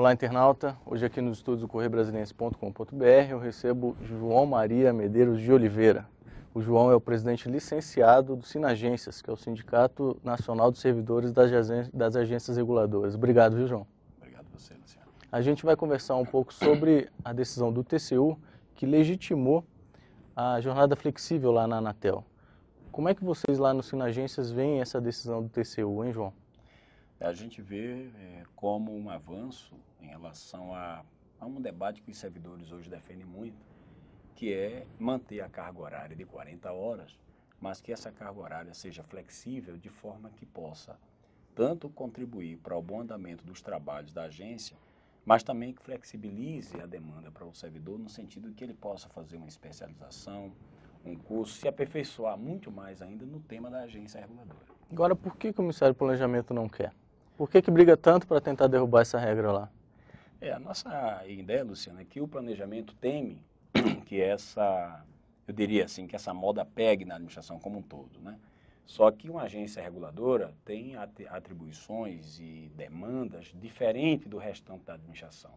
Olá, internauta. Hoje aqui nos estúdios do correiobrasiliense.com.br eu recebo João Maria Medeiros de Oliveira. O João é o presidente licenciado do Sinagências, que é o Sindicato Nacional dos Servidores das Agências Reguladoras. Obrigado, viu, João? Obrigado a você, Luciano. A gente vai conversar um pouco sobre a decisão do TCU que legitimou a jornada flexível lá na Anatel. Como é que vocês lá no Sinagências veem essa decisão do TCU, hein, João? A gente vê como um avanço em relação a um debate que os servidores hoje defendem muito, que é manter a carga horária de 40 horas, mas que essa carga horária seja flexível de forma que possa tanto contribuir para o bom andamento dos trabalhos da agência, mas também que flexibilize a demanda para o servidor no sentido de que ele possa fazer uma especialização, um curso, se aperfeiçoar muito mais ainda no tema da agência reguladora. Agora, por que o Ministério do Planejamento não quer? Por que briga tanto para tentar derrubar essa regra lá? A nossa ideia, Luciano, é que o planejamento teme que eu diria assim, que essa moda pegue na administração como um todo, né? Só que uma agência reguladora tem atribuições e demandas diferentes do restante da administração.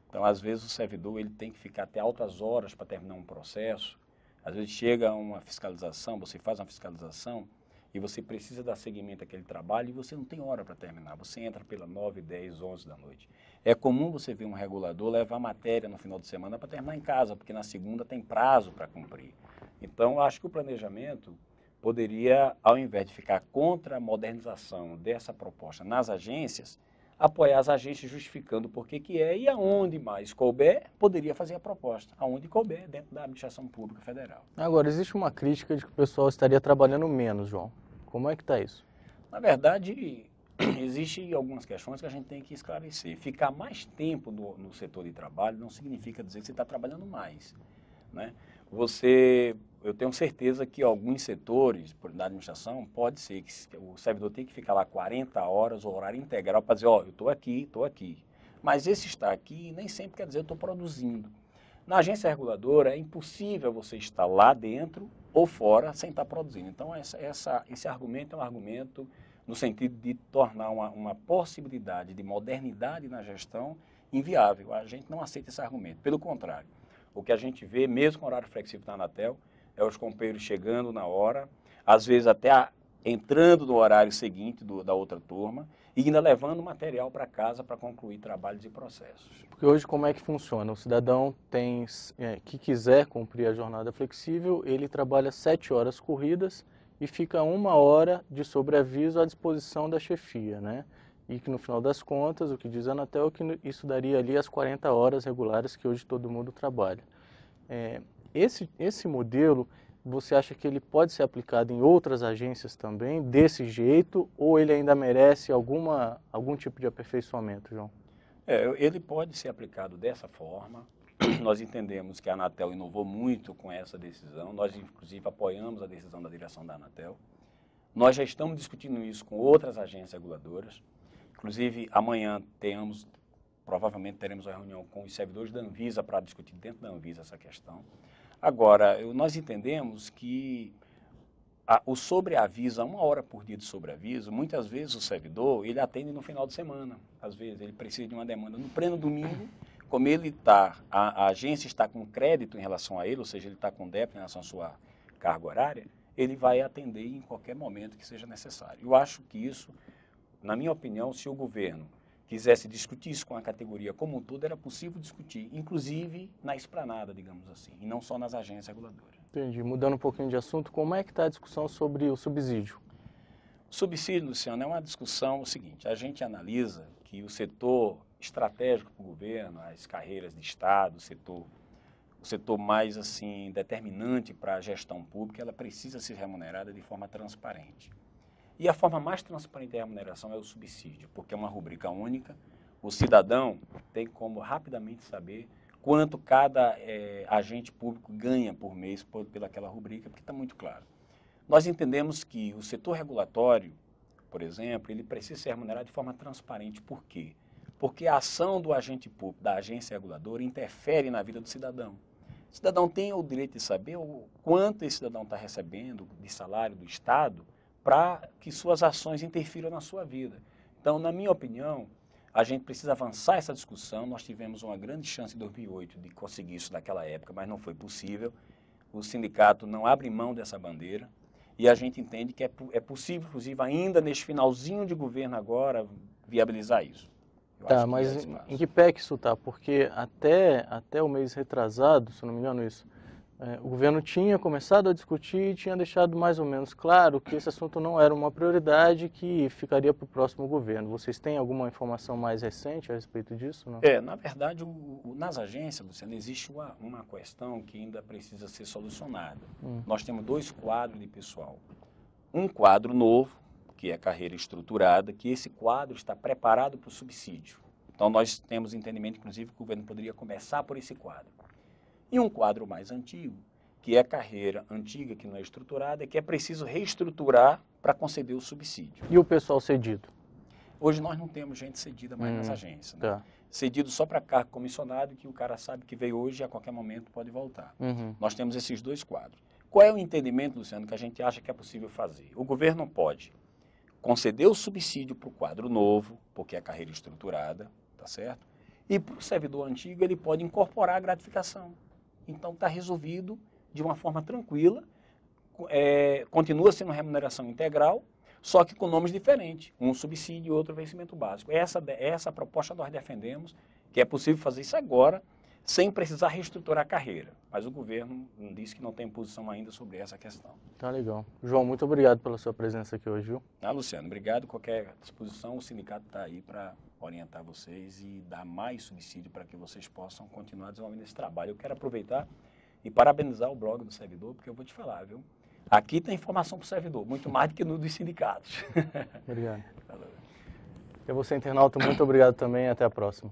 Então, às vezes, o servidor ele tem que ficar até altas horas para terminar um processo. Às vezes chega uma fiscalização, você faz uma fiscalização e você precisa dar seguimento àquele trabalho e você não tem hora para terminar. Você entra pela 9, 10, 11 da noite. É comum você ver um regulador levar matéria no final de semana para terminar em casa, porque na segunda tem prazo para cumprir. Então, acho que o planejamento poderia, ao invés de ficar contra a modernização dessa proposta nas agências, apoiar as agências justificando por que é e aonde mais couber, poderia fazer a proposta, aonde couber dentro da administração pública federal. Agora, existe uma crítica de que o pessoal estaria trabalhando menos, João. Como é que está isso? Na verdade, existem algumas questões que a gente tem que esclarecer. Ficar mais tempo no setor de trabalho não significa dizer que você está trabalhando mais, né? Eu tenho certeza que alguns setores da administração pode ser que o servidor tenha que ficar lá 40 horas, o horário integral, para dizer, ó, eu estou aqui, estou aqui. Mas esse estar aqui nem sempre quer dizer eu estou produzindo. Na agência reguladora é impossível você estar lá dentro ou fora sem estar produzindo. Então esse argumento é um argumento no sentido de tornar uma possibilidade de modernidade na gestão inviável. A gente não aceita esse argumento. Pelo contrário, o que a gente vê, mesmo com horário flexível na Anatel, é os companheiros chegando na hora, às vezes até entrando no horário seguinte da outra turma e ainda levando material para casa para concluir trabalhos e processos. Porque hoje como é que funciona? O cidadão que quiser cumprir a jornada flexível, ele trabalha 7 horas corridas e fica 1 hora de sobreaviso à disposição da chefia, né? E que no final das contas, o que diz a Anatel é que isso daria ali as 40 horas regulares que hoje todo mundo trabalha. Esse modelo, você acha que ele pode ser aplicado em outras agências também, desse jeito, ou ele ainda merece algum tipo de aperfeiçoamento, João? Ele pode ser aplicado dessa forma. Nós entendemos que a Anatel inovou muito com essa decisão. Nós, inclusive, apoiamos a decisão da direção da Anatel. Nós já estamos discutindo isso com outras agências reguladoras. Inclusive, amanhã provavelmente teremos uma reunião com os servidores da Anvisa para discutir dentro da Anvisa essa questão. Agora, nós entendemos que o sobreaviso, 1 hora por dia de sobreaviso, muitas vezes o servidor, ele atende no final de semana. Às vezes ele precisa de uma demanda no pleno domingo, como a agência está com crédito em relação a ele, ou seja, ele está com débito em relação à sua carga horária, ele vai atender em qualquer momento que seja necessário. Eu acho que isso, na minha opinião, se o governo quisesse discutir isso com a categoria como um todo, era possível discutir, inclusive na esplanada, digamos assim, e não só nas agências reguladoras. Entendi. Mudando um pouquinho de assunto, como é que está a discussão sobre o subsídio? O subsídio, Luciano, é uma discussão seguinte, a gente analisa que o setor estratégico para o governo, as carreiras de Estado, o setor mais assim determinante para a gestão pública, ela precisa ser remunerada de forma transparente. E a forma mais transparente de remuneração é o subsídio, porque é uma rubrica única, o cidadão tem como rapidamente saber quanto cada agente público ganha por mês pelaquela rubrica, porque está muito claro. Nós entendemos que o setor regulatório, por exemplo, ele precisa ser remunerado de forma transparente. Por quê? Porque a ação do agente público, da agência reguladora, interfere na vida do cidadão. O cidadão tem o direito de saber o quanto esse cidadão está recebendo de salário do Estado para que suas ações interfiram na sua vida. Então, na minha opinião, A gente precisa avançar essa discussão. Nós tivemos uma grande chance em 2008 de conseguir isso naquela época, mas não foi possível. O sindicato não abre mão dessa bandeira e a gente entende que é possível, inclusive, ainda neste finalzinho de governo agora, viabilizar isso. Tá, mas em que pé que isso está? Porque até o mês retrasado, se não me engano isso, o governo tinha começado a discutir e tinha deixado mais ou menos claro que esse assunto não era uma prioridade que ficaria para o próximo governo. Vocês têm alguma informação mais recente a respeito disso? Não? Na verdade, nas agências, Luciano, existe uma questão que ainda precisa ser solucionada. Nós temos 2 quadros de pessoal. Um quadro novo, que é a carreira estruturada, que esse quadro está preparado para o subsídio. Então, nós temos entendimento, inclusive, que o governo poderia começar por esse quadro. E um quadro mais antigo, que é a carreira antiga, que não é estruturada, que é preciso reestruturar para conceder o subsídio. E o pessoal cedido? Hoje nós não temos gente cedida mais nas agências. Né? Tá. Cedido só para cargo comissionado, que o cara sabe que veio hoje e a qualquer momento pode voltar. Nós temos esses 2 quadros. Qual é o entendimento, Luciano, que a gente acha que é possível fazer? O governo pode conceder o subsídio para o quadro novo, porque é a carreira estruturada, tá certo? E para o servidor antigo ele pode incorporar a gratificação. Então está resolvido de uma forma tranquila, continua sendo remuneração integral, só que com nomes diferentes, um subsídio e outro vencimento básico. Essa proposta nós defendemos, que é possível fazer isso agora, sem precisar reestruturar a carreira. Mas o governo disse que não tem posição ainda sobre essa questão. Tá legal. João, muito obrigado pela sua presença aqui hoje, viu? Luciano, obrigado. Qualquer disposição, o sindicato está aí para orientar vocês e dar mais subsídio para que vocês possam continuar desenvolvendo esse trabalho. Eu quero aproveitar e parabenizar o blog do servidor, porque eu vou te falar, viu? Aqui tem informação para o servidor, muito mais do que no dos sindicatos. Obrigado. E você, internauta, muito obrigado também e até a próxima.